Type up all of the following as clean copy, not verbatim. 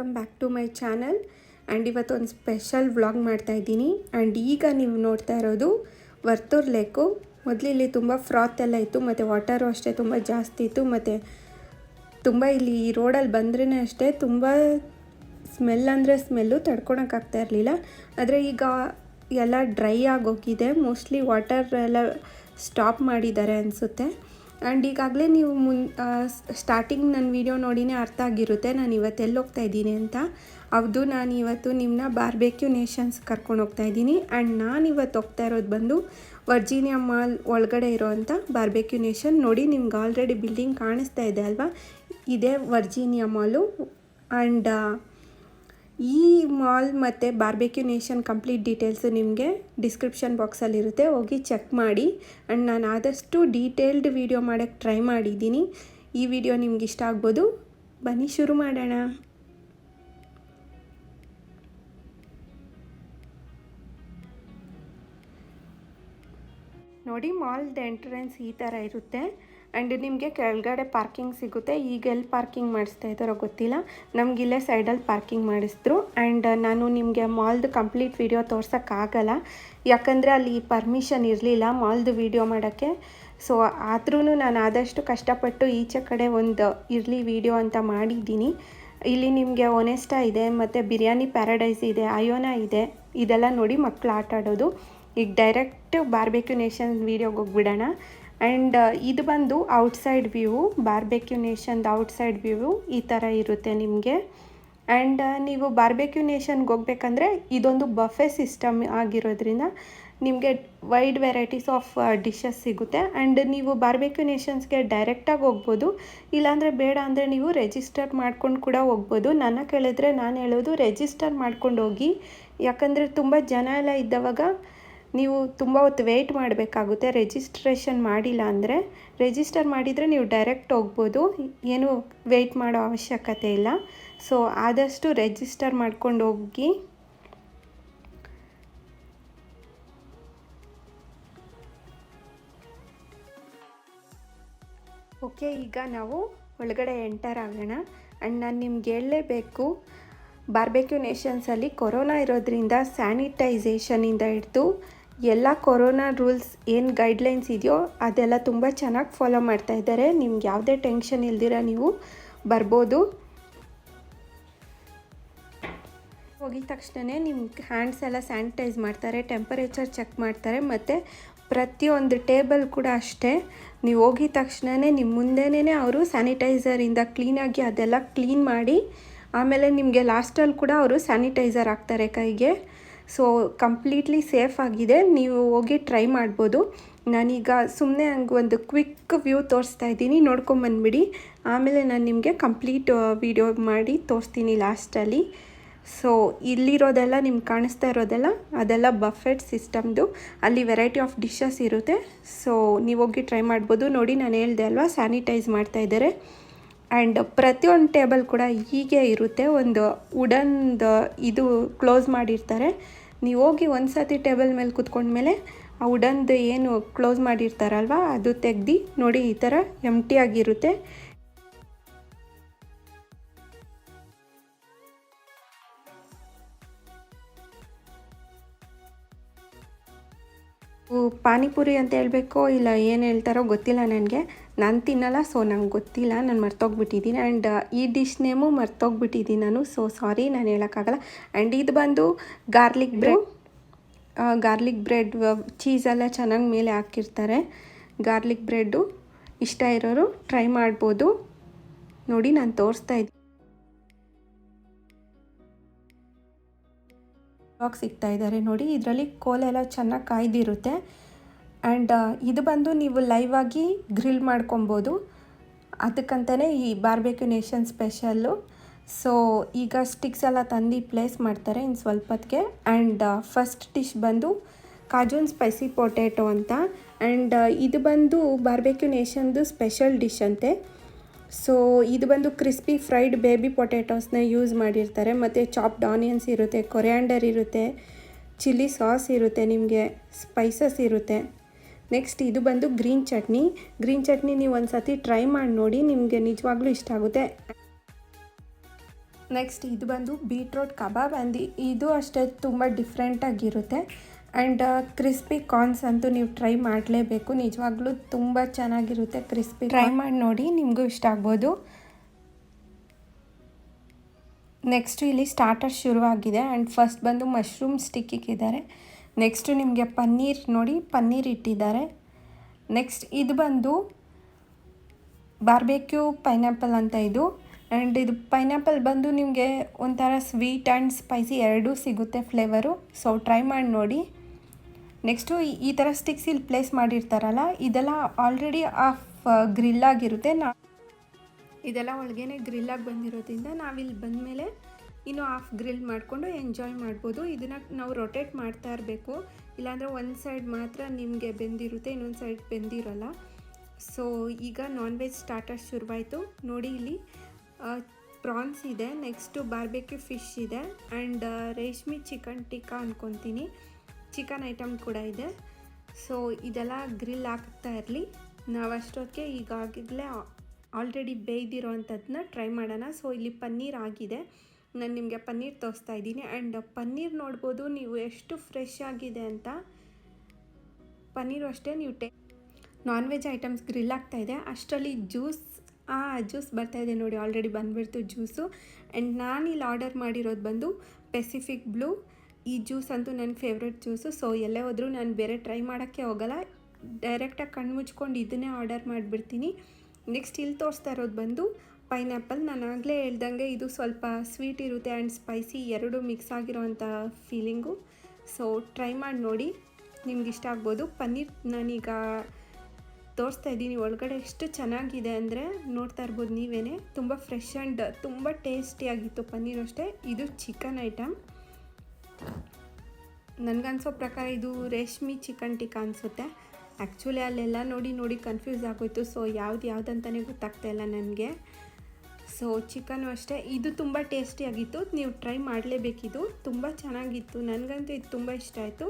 Welcome back to my channel. And ಇವತ್ತು ಒಂದು special vlog ಮಾಡ್ತಾಯಿದ್ದೀನಿ. ಆ್ಯಂಡ್ ಈಗ ನೀವು ನೋಡ್ತಾ ಇರೋದು ವರ್ತೂರ್ ಲೇಕು. ಮೊದಲು ಇಲ್ಲಿ ತುಂಬ ಫ್ರಾತ್ ಎಲ್ಲ ಇತ್ತು, ಮತ್ತು ವಾಟರು ಅಷ್ಟೇ ತುಂಬ ಜಾಸ್ತಿ ಇತ್ತು, ಮತ್ತು ತುಂಬ ಇಲ್ಲಿ ಈ ರೋಡಲ್ಲಿ ಬಂದ್ರೇ ಅಷ್ಟೇ ತುಂಬ ಸ್ಮೆಲ್ ಅಂದರೆ ಸ್ಮೆಲ್ಲು ತಡ್ಕೊಳಕ್ಕಾಗ್ತಾ ಇರಲಿಲ್ಲ. ಆದರೆ ಈಗ ಎಲ್ಲ ಡ್ರೈ ಆಗೋಗಿದೆ, ಮೋಸ್ಟ್ಲಿ ವಾಟರ್ ಎಲ್ಲ ಸ್ಟಾಪ್ ಮಾಡಿದ್ದಾರೆ ಅನಿಸುತ್ತೆ. ಆ್ಯಂಡ್ ಈಗಾಗಲೇ ನೀವು ಸ್ಟಾರ್ಟಿಂಗ್ ನನ್ನ ವೀಡಿಯೋ ನೋಡಿನೇ ಅರ್ಥ ಆಗಿರುತ್ತೆ ನಾನು ಇವತ್ತು ಎಲ್ಲಿ ಹೋಗ್ತಾ ಇದ್ದೀನಿ ಅಂತ. ಹೌದು, ನಾನು ಇವತ್ತು ನಿಮ್ಮನ್ನ ಬಾರ್ಬೆಕ್ಯೂ ನೇಷನ್ಸ್ ಕರ್ಕೊಂಡು ಹೋಗ್ತಾ ಇದ್ದೀನಿ. ಆ್ಯಂಡ್ ನಾನು ಇವತ್ತು ಹೋಗ್ತಾ ಇರೋದು ಬಂದು ವರ್ಜೀನಿಯಾ ಮಾಲ್ ಒಳಗಡೆ ಇರೋವಂಥ ಬಾರ್ಬೆಕ್ಯೂ ನೇಷನ್. ನೋಡಿ, ನಿಮ್ಗೆ ಆಲ್ರೆಡಿ ಬಿಲ್ಡಿಂಗ್ ಕಾಣಿಸ್ತಾ ಇದೆ ಅಲ್ವಾ, ಇದೇ ವರ್ಜೀನಿಯಾ ಮಾಲು. ಆ್ಯಂಡ್ ಈ ಮಾಲ್ ಮತ್ತು ಬಾರ್ಬೆಕ್ಯೂ ನೇಷನ್ ಕಂಪ್ಲೀಟ್ ಡೀಟೇಲ್ಸು ನಿಮಗೆ ಡಿಸ್ಕ್ರಿಪ್ಷನ್ ಬಾಕ್ಸಲ್ಲಿರುತ್ತೆ, ಹೋಗಿ ಚೆಕ್ ಮಾಡಿ. ಆ್ಯಂಡ್ ನಾನು ಆದಷ್ಟು ಡೀಟೇಲ್ಡ್ ವಿಡಿಯೋ ಮಾಡೋಕ್ಕೆ ಟ್ರೈ ಮಾಡಿದ್ದೀನಿ. ಈ ವಿಡಿಯೋ ನಿಮ್ಗೆ ಇಷ್ಟ ಆಗ್ಬೋದು. ಬನ್ನಿ ಶುರು ಮಾಡೋಣ. ನೋಡಿ, ಮಾಲ್ದ ಎಂಟ್ರೆನ್ಸ್ ಈ ಥರ ಇರುತ್ತೆ. ಆ್ಯಂಡ್ ನಿಮಗೆ ಕೆಳಗಡೆ ಪಾರ್ಕಿಂಗ್ ಸಿಗುತ್ತೆ. ಈಗ ಎಲ್ಲಿ ಪಾರ್ಕಿಂಗ್ ಮಾಡಿಸ್ತಾ ಇದ್ದಾರೋ ಗೊತ್ತಿಲ್ಲ, ನಮಗಿಲ್ಲೇ ಸೈಡಲ್ಲಿ ಪಾರ್ಕಿಂಗ್ ಮಾಡಿಸಿದ್ರು. ಆ್ಯಂಡ್ ನಾನು ನಿಮಗೆ ಮಾಲ್ದು ಕಂಪ್ಲೀಟ್ ವಿಡಿಯೋ ತೋರ್ಸೋಕ್ಕಾಗಲ್ಲ, ಯಾಕಂದರೆ ಅಲ್ಲಿ ಪರ್ಮಿಷನ್ ಇರಲಿಲ್ಲ ಮಾಲ್ದು ವಿಡಿಯೋ ಮಾಡೋಕ್ಕೆ. ಸೊ ಆದ್ರೂ ನಾನು ಆದಷ್ಟು ಕಷ್ಟಪಟ್ಟು ಈಚೆ ಕಡೆ ಒಂದು ಇರಲಿ ವಿಡಿಯೋ ಅಂತ ಮಾಡಿದ್ದೀನಿ. ಇಲ್ಲಿ ನಿಮಗೆ ಒನೆಸ್ಟಾ ಇದೆ, ಮತ್ತು ಬಿರಿಯಾನಿ ಪ್ಯಾರಡೈಸ್ ಇದೆ, ಅಯೋನಾ ಇದೆ, ಇದೆಲ್ಲ ನೋಡಿ ಮಕ್ಕಳು ಆಟ ಆಡೋದು. ಈಗ ಡೈರೆಕ್ಟ್ ಬಾರ್ಬೆಕ್ಯೂ ನೇಷನ್ ವೀಡಿಯೋಗೆ ಹೋಗ್ಬಿಡೋಣ. ಆ್ಯಂಡ್ ಇದು ಬಂದು ಔಟ್ಸೈಡ್ ವ್ಯೂ, ಬಾರ್ಬೆಕ್ಯೂ ನೇಷನ್ದು ಔಟ್ಸೈಡ್ ವ್ಯೂ ಈ ಥರ ಇರುತ್ತೆ ನಿಮಗೆ. ಆ್ಯಂಡ್ ನೀವು ಬಾರ್ಬೆಕ್ಯೂ ನೇಷನ್ಗೆ ಹೋಗ್ಬೇಕಂದ್ರೆ ಇದೊಂದು ಬಫೆ ಸಿಸ್ಟಮ್ ಆಗಿರೋದ್ರಿಂದ ನಿಮಗೆ ವೈಡ್ ವೆರೈಟೀಸ್ ಆಫ್ ಡಿಶಸ್ ಸಿಗುತ್ತೆ. ಆ್ಯಂಡ್ ನೀವು ಬಾರ್ಬೆಕ್ಯೂ ನೇಷನ್ಸ್ಗೆ ಡೈರೆಕ್ಟಾಗಿ ಹೋಗ್ಬೋದು, ಇಲ್ಲಾಂದರೆ ಬೇಡ ಅಂದರೆ ನೀವು ರಿಜಿಸ್ಟರ್ ಮಾಡ್ಕೊಂಡು ಕೂಡ ಹೋಗ್ಬೋದು. ನನ್ನ ಕೇಳಿದ್ರೆ ನಾನು ಹೇಳೋದು ರಿಜಿಸ್ಟರ್ ಮಾಡ್ಕೊಂಡು ಹೋಗಿ, ಯಾಕಂದರೆ ತುಂಬ ಜನ ಎಲ್ಲ ಇದ್ದವಾಗ ನೀವು ತುಂಬ ಹೊತ್ತು ವೆಯ್ಟ್ ಮಾಡಬೇಕಾಗುತ್ತೆ. ರಿಜಿಸ್ಟ್ರೇಷನ್ ಮಾಡಿಲ್ಲ ಅಂದರೆ, ರಿಜಿಸ್ಟರ್ ಮಾಡಿದರೆ ನೀವು ಡೈರೆಕ್ಟ್ ಹೋಗ್ಬೋದು, ಏನು ವೆಯ್ಟ್ ಮಾಡೋ ಅವಶ್ಯಕತೆ ಇಲ್ಲ. ಸೊ ಆದಷ್ಟು ರಿಜಿಸ್ಟರ್ ಮಾಡ್ಕೊಂಡು ಹೋಗಿ. ಓಕೆ, ಈಗ ನಾವು ಒಳಗಡೆ ಎಂಟರ್ ಆಗೋಣ. ಆ್ಯಂಡ್ ನಾನು ನಿಮ್ಗೆ ಹೇಳಲೇಬೇಕು, ಬಾರ್ಬೆಕ್ಯೂ ನೇಷನ್ಸಲ್ಲಿ ಕೊರೋನಾ ಇರೋದ್ರಿಂದ ಸ್ಯಾನಿಟೈಸೇಷನಿಂದ ಹಿಡಿದು ಎಲ್ಲ ಕೊರೋನಾ ರೂಲ್ಸ್ ಏನು ಗೈಡ್ಲೈನ್ಸ್ ಇದೆಯೋ ಅದೆಲ್ಲ ತುಂಬ ಚೆನ್ನಾಗಿ ಫಾಲೋ ಮಾಡ್ತಾ ಇದ್ದಾರೆ. ನಿಮ್ಗೆ ಯಾವುದೇ ಟೆನ್ಷನ್ ಇಲ್ದಿರ ನೀವು ಬರ್ಬೋದು. ಹೋಗಿದ ತಕ್ಷಣ ನಿಮ್ಮ ಹ್ಯಾಂಡ್ಸ್ ಎಲ್ಲ ಸ್ಯಾನಿಟೈಸ್ ಮಾಡ್ತಾರೆ, ಟೆಂಪರೇಚರ್ ಚೆಕ್ ಮಾಡ್ತಾರೆ, ಮತ್ತು ಪ್ರತಿಯೊಂದು ಟೇಬಲ್ ಕೂಡ ಅಷ್ಟೇ. ನೀವು ಹೋಗಿದ ತಕ್ಷಣವೇ ನಿಮ್ಮ ಮುಂದೆನೇ ಅವರು ಸ್ಯಾನಿಟೈಸರಿಂದ ಕ್ಲೀನಾಗಿ ಅದೆಲ್ಲ ಕ್ಲೀನ್ ಮಾಡಿ, ಆಮೇಲೆ ನಿಮಗೆ ಲಾಸ್ಟಲ್ಲಿ ಕೂಡ ಅವರು ಸ್ಯಾನಿಟೈಸರ್ ಹಾಕ್ತಾರೆ ಕೈಗೆ. ಸೊ ಕಂಪ್ಲೀಟ್ಲಿ ಸೇಫ್ ಆಗಿದೆ, ನೀವು ಹೋಗಿ ಟ್ರೈ ಮಾಡ್ಬೋದು. ನಾನೀಗ ಸುಮ್ಮನೆ ಹಂಗೆ ಒಂದು ಕ್ವಿಕ್ ವ್ಯೂ ತೋರಿಸ್ತಾ ಇದ್ದೀನಿ, ನೋಡ್ಕೊಂಬಂದ್ಬಿಡಿ. ಆಮೇಲೆ ನಾನು ನಿಮಗೆ ಕಂಪ್ಲೀಟ್ ವಿಡಿಯೋ ಮಾಡಿ ತೋರಿಸ್ತೀನಿ ಲಾಸ್ಟಲ್ಲಿ. ಸೊ ಇಲ್ಲಿರೋದೆಲ್ಲ ನಿಮ್ಗೆ ಕಾಣಿಸ್ತಾ ಇರೋದೆಲ್ಲ ಅದೆಲ್ಲ ಬಫೆಟ್ ಸಿಸ್ಟಮ್ದು, ಅಲ್ಲಿ ವೆರೈಟಿ ಆಫ್ ಡಿಶಸ್ ಇರುತ್ತೆ. ಸೊ ನೀವು ಹೋಗಿ ಟ್ರೈ ಮಾಡ್ಬೋದು. ನೋಡಿ, ನಾನು ಹೇಳ್ದೆ ಅಲ್ವಾ, ಸ್ಯಾನಿಟೈಸ್ ಮಾಡ್ತಾಯಿದ್ದಾರೆ. ಆ್ಯಂಡ್ ಪ್ರತಿಯೊಂದು ಟೇಬಲ್ ಕೂಡ ಹೀಗೆ ಇರುತ್ತೆ, ಒಂದು ವುಡನ್ದು ಇದು ಕ್ಲೋಸ್ ಮಾಡಿರ್ತಾರೆ. ನೀವು ಹೋಗಿ ಒಂದು ಸರ್ತಿ ಟೇಬಲ್ ಮೇಲೆ ಕೂತ್ಕೊಂಡ್ಮೇಲೆ ಆ ವುಡನ್ದು ಏನು ಕ್ಲೋಸ್ ಮಾಡಿರ್ತಾರಲ್ವ ಅದು ತೆಗ್ದು ನೋಡಿ, ಈ ಥರ ಎಂಟಿ ಆಗಿರುತ್ತೆ. ಪಾನಿಪುರಿ ಅಂತ ಹೇಳಬೇಕೋ ಇಲ್ಲ ಏನು ಹೇಳ್ತಾರೋ ಗೊತ್ತಿಲ್ಲ ನನಗೆ, ನಾನು ತಿನ್ನಲ್ಲ, ಸೊ ನಂಗೆ ಗೊತ್ತಿಲ್ಲ, ನಾನು ಮರ್ತೋಗ್ಬಿಟ್ಟಿದ್ದೀನಿ. ಆ್ಯಂಡ್ ಈ ಡಿಶ್ ನೇಮು ಮರ್ತೋಗ್ಬಿಟ್ಟಿದ್ದೀನಿ ನಾನು, ಸೊ ಸಾರಿ, ನಾನು ಹೇಳೋಕ್ಕಾಗಲ್ಲ. ಆ್ಯಂಡ್ ಇದು ಬಂದು ಗಾರ್ಲಿಕ್ ಬ್ರೆಡ್ ಚೀಸೆಲ್ಲ ಚೆನ್ನಾಗಿ ಮೇಲೆ ಹಾಕಿರ್ತಾರೆ. ಗಾರ್ಲಿಕ್ ಬ್ರೆಡ್ಡು ಇಷ್ಟ ಇರೋರು ಟ್ರೈ ಮಾಡ್ಬೋದು. ನೋಡಿ, ನಾನು ತೋರಿಸ್ತಾ ಇದ್ದೀನಿ, ಸಿಗ್ತಾ ಇದ್ದಾರೆ ನೋಡಿ, ಇದರಲ್ಲಿ ಕೋಲೆಲ್ಲ ಚೆನ್ನಾಗಿ ಕಾಯ್ದಿರುತ್ತೆ. ಆ್ಯಂಡ್ ಇದು ಬಂದು ನೀವು ಲೈವ್ ಆಗಿ ಗ್ರಿಲ್ ಮಾಡ್ಕೊಬೋದು, ಅದಕ್ಕಂತಲೇ ಈ ಬಾರ್ಬೆಕ್ಯೂ ನೇಷನ್ ಸ್ಪೆಷಲ್ಲು. ಸೊ ಈಗ ಸ್ಟಿಕ್ಸ್ ಎಲ್ಲ ತಂದು ಪ್ಲೇಸ್ ಮಾಡ್ತಾರೆ ಇನ್ನು ಸ್ವಲ್ಪ ಹೊತ್ತಿಗೆ. ಆ್ಯಂಡ್ ಫಸ್ಟ್ ಡಿಶ್ ಬಂದು ಕಾಜೂನ್ ಸ್ಪೈಸಿ ಪೊಟ್ಯಾಟೊ ಅಂತ. ಆ್ಯಂಡ್ ಇದು ಬಂದು ಬಾರ್ಬೆಕ್ಯೂ ನೇಷನ್ದು ಸ್ಪೆಷಲ್ ಡಿಶ್ ಅಂತೆ. ಸೊ ಇದು ಬಂದು ಕ್ರಿಸ್ಪಿ ಫ್ರೈಡ್ ಬೇಬಿ ಪೊಟ್ಯಾಟೋಸ್ನ ಯೂಸ್ ಮಾಡಿರ್ತಾರೆ, ಮತ್ತು ಚಾಪ್ಡ್ ಆನಿಯನ್ಸ್ ಇರುತ್ತೆ, ಕೊರಿಯಾಂಡರ್ ಇರುತ್ತೆ, ಚಿಲ್ಲಿ ಸಾಸ್ ಇರುತ್ತೆ, ನಿಮಗೆ ಸ್ಪೈಸಸ್ ಇರುತ್ತೆ. ನೆಕ್ಸ್ಟ್ ಇದು ಬಂದು ಗ್ರೀನ್ ಚಟ್ನಿ ನೀವು ಒಂದು ಸತಿ ಟ್ರೈ ಮಾಡಿ ನೋಡಿ, ನಿಮಗೆ ನಿಜವಾಗ್ಲೂ ಇಷ್ಟ ಆಗುತ್ತೆ. ನೆಕ್ಸ್ಟ್ ಇದು ಬಂದು ಬೀಟ್ರೋಟ್ ಕಬಾಬ್ ಆ್ಯಂಡ್ ಇದು ಅಷ್ಟೇ ತುಂಬ ಡಿಫ್ರೆಂಟಾಗಿರುತ್ತೆ. ಆ್ಯಂಡ್ ಕ್ರಿಸ್ಪಿ ಕಾರ್ನ್ಸ್ ಅಂತೂ ನೀವು ಟ್ರೈ ಮಾಡಲೇಬೇಕು, ನಿಜವಾಗ್ಲೂ ತುಂಬ ಚೆನ್ನಾಗಿರುತ್ತೆ. ಕ್ರಿಸ್ಪಿ ಟ್ರೈ ಮಾಡಿ ನೋಡಿ, ನಿಮಗೂ ಇಷ್ಟ ಆಗ್ಬೋದು. ನೆಕ್ಸ್ಟು ಇಲ್ಲಿ ಸ್ಟಾರ್ಟರ್ ಶುರುವಾಗಿದೆ ಆ್ಯಂಡ್ ಫಸ್ಟ್ ಬಂದು ಮಶ್ರೂಮ್ ಸ್ಟಿಕ್ ಇಕ್ಕಿದ್ದಾರೆ. ನೆಕ್ಸ್ಟು ನಿಮಗೆ ಪನ್ನೀರ್ ನೋಡಿ, ಪನ್ನೀರ್ ಇಟ್ಟಿದ್ದಾರೆ. ನೆಕ್ಸ್ಟ್ ಇದು ಬಂದು ಬಾರ್ಬೆಕ್ಯೂ ಪೈನಾಪಲ್ ಅಂತ ಇದು. ಆ್ಯಂಡ್ ಇದು ಪೈನಾಪಲ್ ಬಂದು ನಿಮಗೆ ಒಂಥರ ಸ್ವೀಟ್ ಆ್ಯಂಡ್ ಸ್ಪೈಸಿ ಎರಡೂ ಸಿಗುತ್ತೆ ಫ್ಲೇವರು, ಸೊ ಟ್ರೈ ಮಾಡಿ ನೋಡಿ. ನೆಕ್ಸ್ಟು ಈ ಥರ ಸ್ಟಿಕ್ಸ್ ಇಲ್ಲಿ ಪ್ಲೇಸ್ ಮಾಡಿರ್ತಾರಲ್ಲ, ಇದೆಲ್ಲ ಆಲ್ರೆಡಿ ಆಫ್ ಗ್ರಿಲ್ಲಾಗಿರುತ್ತೆ. ಇದೆಲ್ಲ ಒಳಗೇ ಗ್ರಿಲ್ಲಾಗಿ ಬಂದಿರೋದ್ರಿಂದ ನಾವಿಲ್ಲಿ ಬಂದಮೇಲೆ ಇನ್ನು ಆಫ್ ಗ್ರಿಲ್ ಮಾಡಿಕೊಂಡು ಎಂಜಾಯ್ ಮಾಡ್ಬೋದು. ಇದನ್ನು ನಾವು ರೊಟೇಟ್ ಮಾಡ್ತಾ ಇರಬೇಕು, ಇಲ್ಲಾಂದರೆ ಒಂದು ಸೈಡ್ ಮಾತ್ರ ನಿಮಗೆ ಬೆಂದಿರುತ್ತೆ, ಇನ್ನೊಂದು ಸೈಡ್ ಬೆಂದಿರೋಲ್ಲ. ಸೊ ಈಗ ನಾನ್ ವೆಜ್ ಸ್ಟಾರ್ಟರ್ ಶುರುವಾಯಿತು ನೋಡಿ. ಇಲ್ಲಿ ಪ್ರಾನ್ಸ್ ಇದೆ, ನೆಕ್ಸ್ಟು ಬಾರ್ಬೆಕ್ಯೂ ಫಿಶ್ ಇದೆ ಆ್ಯಂಡ್ ರೇಷ್ಮೆ ಚಿಕನ್ ಟಿಕ್ಕಾ ಅಂದ್ಕೊತೀನಿ, ಚಿಕನ್ ಐಟಮ್ ಕೂಡ ಇದೆ. ಸೊ ಇದೆಲ್ಲ ಗ್ರಿಲ್ ಆಗ್ತಾ ಇರಲಿ, ನಾವು ಅಷ್ಟೊತ್ತಿಗೆ ಈಗಾಗಲೇ ಆಲ್ರೆಡಿ ಬೇಯ್ದಿರೋ ಅಂಥದ್ದನ್ನ ಟ್ರೈ ಮಾಡೋಣ. ಸೊ ಇಲ್ಲಿ ಪನ್ನೀರ್ ಆಗಿದೆ, ನಾನು ನಿಮಗೆ ಪನ್ನೀರ್ ತೋರಿಸ್ತಾ ಇದ್ದೀನಿ. ಆ್ಯಂಡ್ ಪನ್ನೀರ್ ನೋಡ್ಬೋದು ನೀವು ಎಷ್ಟು ಫ್ರೆಶ್ ಆಗಿದೆ ಅಂತ. ಪನ್ನೀರು ಅಷ್ಟೇ ನೀವು ನಾನ್ ವೆಜ್ ಐಟಮ್ಸ್ ಗ್ರಿಲ್ ಆಗ್ತಾಯಿದೆ, ಅಷ್ಟರಲ್ಲಿ ಜ್ಯೂಸ್ ಬರ್ತಾಯಿದೆ ನೋಡಿ, ಆಲ್ರೆಡಿ ಬಂದುಬಿಡ್ತು ಜ್ಯೂಸು. ಆ್ಯಂಡ್ ನಾನಿಲ್ಲಿ ಆರ್ಡರ್ ಮಾಡಿರೋದು ಬಂದು ಪೆಸಿಫಿಕ್ ಬ್ಲೂ. ಈ ಜ್ಯೂಸ್ ಅಂತೂ ನನ್ನ ಫೇವ್ರೆಟ್ ಜ್ಯೂಸು. ಸೊ ಎಲ್ಲೇ ಹೋದರೂ ನಾನು ಬೇರೆ ಟ್ರೈ ಮಾಡೋಕ್ಕೆ ಹೋಗಲ್ಲ, ಡೈರೆಕ್ಟಾಗಿ ಕಣ್ಣು ಮುಚ್ಕೊಂಡು ಇದನ್ನೇ ಆರ್ಡರ್ ಮಾಡಿಬಿಡ್ತೀನಿ. ನೆಕ್ಸ್ಟ್ ಇಲ್ಲಿ ತೋರಿಸ್ತಾ ಇರೋದು ಬಂದು ಪೈನಾಪಲ್. ನಾನು ಆಗಲೇ ಹೇಳ್ದಂಗೆ ಇದು ಸ್ವಲ್ಪ ಸ್ವೀಟ್ ಇರುತ್ತೆ ಆ್ಯಂಡ್ ಸ್ಪೈಸಿ ಎರಡೂ ಮಿಕ್ಸ್ ಆಗಿರೋವಂಥ ಫೀಲಿಂಗು. ಸೊ ಟ್ರೈ ಮಾಡಿ ನೋಡಿ, ನಿಮ್ಗೆ ಇಷ್ಟ ಆಗ್ಬೋದು. ಪನ್ನೀರ್ ನಾನೀಗ ತೋರಿಸ್ತಾ ಇದ್ದೀನಿ, ಒಳಗಡೆ ಎಷ್ಟು ಚೆನ್ನಾಗಿದೆ ಅಂದರೆ ನೋಡ್ತಾ ಇರ್ಬೋದು ನೀವೇ. ತುಂಬ ಫ್ರೆಶ್ ಆ್ಯಂಡ್ ತುಂಬ ಟೇಸ್ಟಿಯಾಗಿತ್ತು ಪನ್ನೀರ್ ಅಷ್ಟೇ. ಇದು ಚಿಕನ್ ಐಟಮ್, ನನಗನ್ಸೋ ಪ್ರಕಾರ ಇದು ರೇಷ್ಮೆ ಚಿಕನ್ ಟಿಕ್ಕಾ ಅನಿಸುತ್ತೆ. ಆ್ಯಕ್ಚುಲಿ ಅಲ್ಲೆಲ್ಲ ನೋಡಿ ಕನ್ಫ್ಯೂಸ್ ಆಗೋಯ್ತು, ಸೊ ಯಾವುದಂತಲೇ ಗೊತ್ತಾಗ್ತಾಯಿಲ್ಲ ನನಗೆ. ಸೊ ಚಿಕನ್ನು ಅಷ್ಟೇ, ಇದು ತುಂಬ ಟೇಸ್ಟಿಯಾಗಿತ್ತು, ನೀವು ಟ್ರೈ ಮಾಡಲೇಬೇಕಿದು, ತುಂಬ ಚೆನ್ನಾಗಿತ್ತು. ನನಗಂತೂ ಇದು ತುಂಬ ಇಷ್ಟ ಆಯಿತು.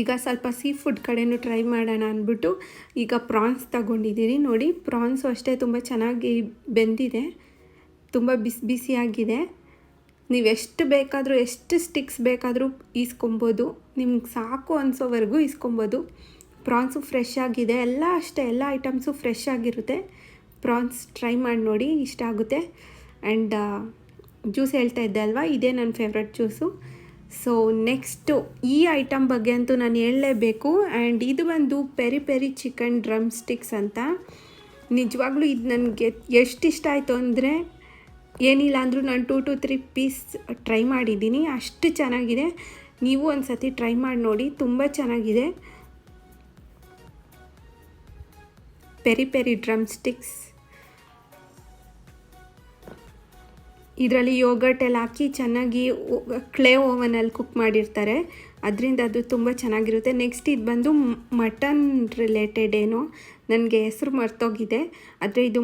ಈಗ ಸ್ವಲ್ಪ ಸೀ ಫುಡ್ ಕಡೆಯೂ ಟ್ರೈ ಮಾಡೋಣ ಅಂದ್ಬಿಟ್ಟು ಈಗ ಪ್ರಾನ್ಸ್ ತಗೊಂಡಿದ್ದೀನಿ ನೋಡಿ. ಪ್ರಾನ್ಸು ಅಷ್ಟೇ ತುಂಬ ಚೆನ್ನಾಗಿ ಬೆಂದಿದೆ, ತುಂಬ ಬಿಸಿಯಾಗಿದೆ. ನೀವು ಎಷ್ಟು ಬೇಕಾದರೂ, ಎಷ್ಟು ಸ್ಟಿಕ್ಸ್ ಬೇಕಾದರೂ ಈಸ್ಕೊಬೋದು, ನಿಮ್ಗೆ ಸಾಕು ಅನಿಸೋವರೆಗೂ ಈಸ್ಕೊಬೋದು. ಪ್ರಾನ್ಸು ಫ್ರೆಶ್ ಆಗಿದೆ, ಎಲ್ಲ ಅಷ್ಟೇ, ಎಲ್ಲ ಐಟಮ್ಸು ಫ್ರೆಶ್ ಆಗಿರುತ್ತೆ. ಪ್ರಾನ್ಸ್ ಟ್ರೈ ಮಾಡಿ ನೋಡಿ, ಇಷ್ಟ ಆಗುತ್ತೆ. ಆ್ಯಂಡ್ ಜ್ಯೂಸ್ ಹೇಳ್ತಾ ಇದ್ದೆ ಅಲ್ವಾ, ಇದೇ ನನ್ನ ಫೇವ್ರೆಟ್ ಜ್ಯೂಸು. ಸೊ ನೆಕ್ಸ್ಟು ಈ ಐಟಮ್ ಬಗ್ಗೆ ಅಂತೂ ನಾನು ಹೇಳಲೇಬೇಕು. ಆ್ಯಂಡ್ ಇದು ಬಂದು ಪೆರಿ ಚಿಕನ್ ಡ್ರಮ್ ಸ್ಟಿಕ್ಸ್ ಅಂತ. ನಿಜವಾಗ್ಲೂ ಇದು ನನಗೆ ಎಷ್ಟು ಇಷ್ಟ ಆಯಿತು ಅಂದರೆ, ಏನಿಲ್ಲ ಅಂದರೂ ನಾನು 2 to 3 ಪೀಸ್ ಟ್ರೈ ಮಾಡಿದ್ದೀನಿ, ಅಷ್ಟು ಚೆನ್ನಾಗಿದೆ. ನೀವು ಒಂದು ಸತಿ ಟ್ರೈ ಮಾಡಿ ನೋಡಿ, ತುಂಬ ಚೆನ್ನಾಗಿದೆ. ಪೆರಿ ಡ್ರಮ್ ಸ್ಟಿಕ್ಸ್, ಇದರಲ್ಲಿ ಯೋಗರ್ಟ್ ಎಲ್ಲ ಹಾಕಿ ಚೆನ್ನಾಗಿ ಕ್ಲೇ ಓವನಲ್ಲಿ ಕುಕ್ ಮಾಡಿರ್ತಾರೆ, ಅದರಿಂದ ಅದು ತುಂಬ ಚೆನ್ನಾಗಿರುತ್ತೆ. ನೆಕ್ಸ್ಟ್ ಇದು ಬಂದು ಮಟನ್ ರಿಲೇಟೆಡ್ ಏನೋ, ನನಗೆ ಹೆಸರು ಮರ್ತೋಗಿದೆ, ಆದರೆ ಇದು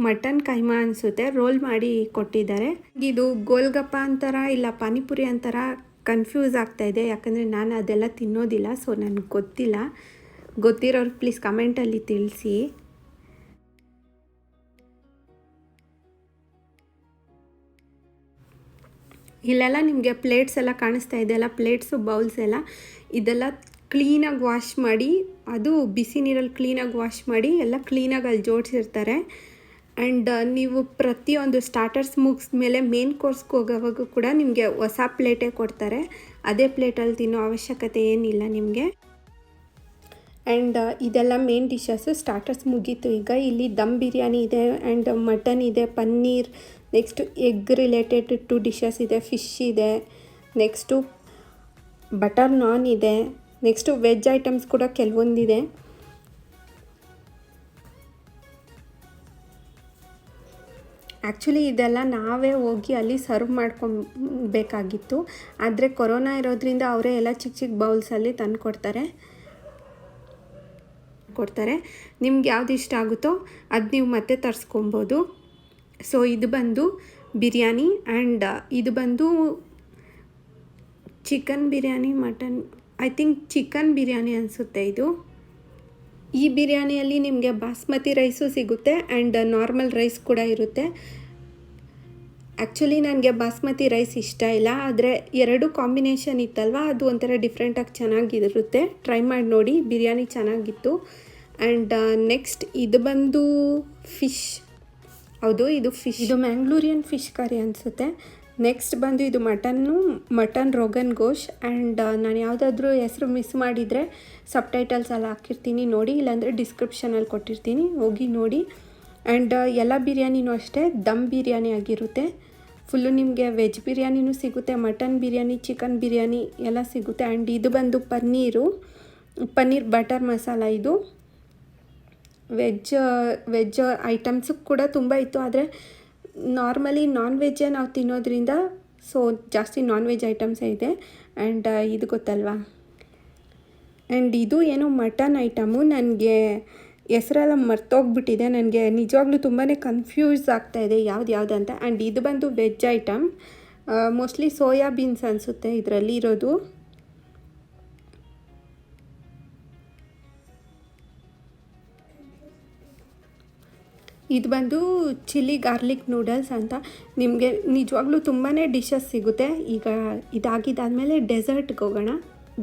ಮಟನ್ ಕೈಮಾ ಅನಿಸುತ್ತೆ, ರೋಲ್ ಮಾಡಿ ಕೊಟ್ಟಿದ್ದಾರೆ. ಇದು ಗೋಲ್ಗಪ್ಪ ಅಂತಾರ ಇಲ್ಲ ಪಾನಿಪುರಿ ಅಂತಾರ ಕನ್ಫ್ಯೂಸ್ ಆಗ್ತಾಯಿದೆ, ಯಾಕಂದರೆ ನಾನು ಅದೆಲ್ಲ ತಿನ್ನೋದಿಲ್ಲ. ಸೊ ನನಗೆ ಗೊತ್ತಿಲ್ಲ, ಗೊತ್ತಿರೋರು ಪ್ಲೀಸ್ ಕಮೆಂಟಲ್ಲಿ ತಿಳಿಸಿ. ಇಲ್ಲೆಲ್ಲ ನಿಮಗೆ ಪ್ಲೇಟ್ಸ್ ಎಲ್ಲ ಕಾಣಿಸ್ತಾ ಇದೆಯಲ್ಲ, ಪ್ಲೇಟ್ಸು ಬೌಲ್ಸ್ ಎಲ್ಲ, ಇದೆಲ್ಲ ಕ್ಲೀನಾಗಿ ವಾಶ್ ಮಾಡಿ, ಅದು ಬಿಸಿ ನೀರಲ್ಲಿ ಕ್ಲೀನಾಗಿ ವಾಶ್ ಮಾಡಿ ಎಲ್ಲ ಕ್ಲೀನಾಗಿ ಅಲ್ಲಿ ಜೋಡಿಸಿರ್ತಾರೆ. ಆ್ಯಂಡ್ ನೀವು ಪ್ರತಿಯೊಂದು ಸ್ಟಾರ್ಟರ್ಸ್ ಮುಗಿಸ್ಮೇಲೆ ಮೇನ್ ಕೋರ್ಸ್ಗೆ ಹೋಗೋವಾಗ ಕೂಡ ನಿಮಗೆ ಹೊಸ ಪ್ಲೇಟೇ ಕೊಡ್ತಾರೆ, ಅದೇ ಪ್ಲೇಟಲ್ಲಿ ತಿನ್ನೋ ಅವಶ್ಯಕತೆ ಏನಿಲ್ಲ ನಿಮಗೆ. ಆ್ಯಂಡ್ ಇದೆಲ್ಲ ಮೇನ್ ಡಿಶಸ್ಸು. ಸ್ಟಾರ್ಟರ್ಸ್ ಮುಗೀತು. ಈಗ ಇಲ್ಲಿ ದಮ್ ಬಿರಿಯಾನಿ ಇದೆ, ಆ್ಯಂಡ್ ಮಟನ್ ಇದೆ, paneer, next egg related 2 dishes ಇದೆ, ಫಿಶ್ ಇದೆ, ನೆಕ್ಸ್ಟು ಬಟರ್ ನಾನ್ ಇದೆ, ನೆಕ್ಸ್ಟು ವೆಜ್ ಐಟಮ್ಸ್ ಕೂಡ ಕೆಲವೊಂದಿದೆ. ಆ್ಯಕ್ಚುಲಿ ಇದೆಲ್ಲ ನಾವೇ ಹೋಗಿ ಅಲ್ಲಿ ಸರ್ವ್ ಮಾಡ್ಕೊಬೇಕಾಗಿತ್ತು, ಆದರೆ ಕೊರೋನಾ ಇರೋದ್ರಿಂದ ಅವರೇ ಎಲ್ಲ ಚಿಕ್ಕ ಬೌಲ್ಸಲ್ಲಿ ತಂದು ಕೊಡ್ತಾರೆ. ನಿಮ್ಗೆ ಯಾವ್ದು ಇಷ್ಟ ಆಗುತ್ತೋ ಅದು ನೀವು ಮತ್ತೆ ತರಿಸ್ಕೊಬೋದು. ಸೊ ಇದು ಬಂದು ಬಿರಿಯಾನಿ, ಆ್ಯಂಡ್ ಇದು ಬಂದು chicken biryani, mutton, I think chicken biryani ಅನಿಸುತ್ತೆ ಇದು. ಈ ಬಿರಿಯಾನಿಯಲ್ಲಿ ನಿಮಗೆ ಬಾಸ್ಮತಿ ರೈಸು ಸಿಗುತ್ತೆ ಆ್ಯಂಡ್ ನಾರ್ಮಲ್ ರೈಸ್ ಕೂಡ ಇರುತ್ತೆ. ಆ್ಯಕ್ಚುಲಿ ನನಗೆ ಬಾಸ್ಮತಿ ರೈಸ್ ಇಷ್ಟ ಇಲ್ಲ, ಆದರೆ ಎರಡು ಕಾಂಬಿನೇಷನ್ ಇತ್ತಲ್ವ, ಅದು ಒಂಥರ ಡಿಫ್ರೆಂಟಾಗಿ ಚೆನ್ನಾಗಿರುತ್ತೆ. ಟ್ರೈ ಮಾಡಿ ನೋಡಿ, ಬಿರಿಯಾನಿ ಚೆನ್ನಾಗಿತ್ತು. ಆ್ಯಂಡ್ ನೆಕ್ಸ್ಟ್ ಇದು ಬಂದು ಫಿಶ್. ಹೌದು, ಇದು ಫಿಶ್, ಇದು ಮ್ಯಾಂಗ್ಳೂರಿಯನ್ ಫಿಶ್ ಕರಿ ಅನಿಸುತ್ತೆ. ನೆಕ್ಸ್ಟ್ ಬಂದು ಇದು ಮಟನ್ ರೋಗನ್ ಗೋಶ್. ಆ್ಯಂಡ್ ನಾನು ಯಾವುದಾದ್ರೂ ಹೆಸರು ಮಿಸ್ ಮಾಡಿದರೆ ಸಬ್ಟೈಟಲ್ಸ್ ಎಲ್ಲ ಹಾಕಿರ್ತೀನಿ ನೋಡಿ, ಇಲ್ಲಾಂದರೆ ಡಿಸ್ಕ್ರಿಪ್ಷನಲ್ಲಿ ಕೊಟ್ಟಿರ್ತೀನಿ, ಹೋಗಿ ನೋಡಿ. ಆ್ಯಂಡ್ ಎಲ್ಲ ಬಿರಿಯಾನಿನೂ ಅಷ್ಟೇ ದಮ್ ಬಿರಿಯಾನಿ ಆಗಿರುತ್ತೆ. ಫುಲ್ಲು ನಿಮಗೆ ವೆಜ್ ಬಿರಿಯಾನಿನೂ ಸಿಗುತ್ತೆ, ಮಟನ್ ಬಿರಿಯಾನಿ, ಚಿಕನ್ ಬಿರಿಯಾನಿ ಎಲ್ಲ ಸಿಗುತ್ತೆ. ಆ್ಯಂಡ್ ಇದು ಬಂದು ಪನ್ನೀರ್ ಬಟರ್ ಮಸಾಲ. ಇದು ವೆಜ್ ಐಟಮ್ಸು ಕೂಡ ತುಂಬ ಇತ್ತು, ಆದರೆ ನಾರ್ಮಲಿ ನಾನ್ ವೆಜ್ಜೇ ನಾವು ತಿನ್ನೋದ್ರಿಂದ ಸೊ ಜಾಸ್ತಿ ನಾನ್ ವೆಜ್ ಐಟಮ್ಸೇ ಇದೆ. ಆ್ಯಂಡ್ ಇದು ಗೊತ್ತಲ್ವಾ, ಆ್ಯಂಡ್ ಇದು ಏನೋ ಮಟನ್ ಐಟಮು, ನನಗೆ ಹೆಸರೆಲ್ಲ ಮರ್ತೋಗ್ಬಿಟ್ಟಿದೆ. ನನಗೆ ನಿಜವಾಗ್ಲೂ ತುಂಬಾ ಕನ್ಫ್ಯೂಸ್ ಆಗ್ತಾಯಿದೆ ಯಾವ್ದು ಅಂತ. ಆ್ಯಂಡ್ ಇದು ಬಂದು veg item, mostly soya beans ಅನಿಸುತ್ತೆ ಇದರಲ್ಲಿ ಇರೋದು. ಇದು ಬಂದು ಚಿಲ್ಲಿ ಗಾರ್ಲಿಕ್ ನೂಡಲ್ಸ್ ಅಂತ. ನಿಮಗೆ ನಿಜವಾಗ್ಲೂ ತುಂಬಾ ಡಿಶಸ್ ಸಿಗುತ್ತೆ. ಈಗ ಇದಾಗಿದ್ದಾದಮೇಲೆ ಡೆಸರ್ಟ್ಗೆ ಹೋಗೋಣ.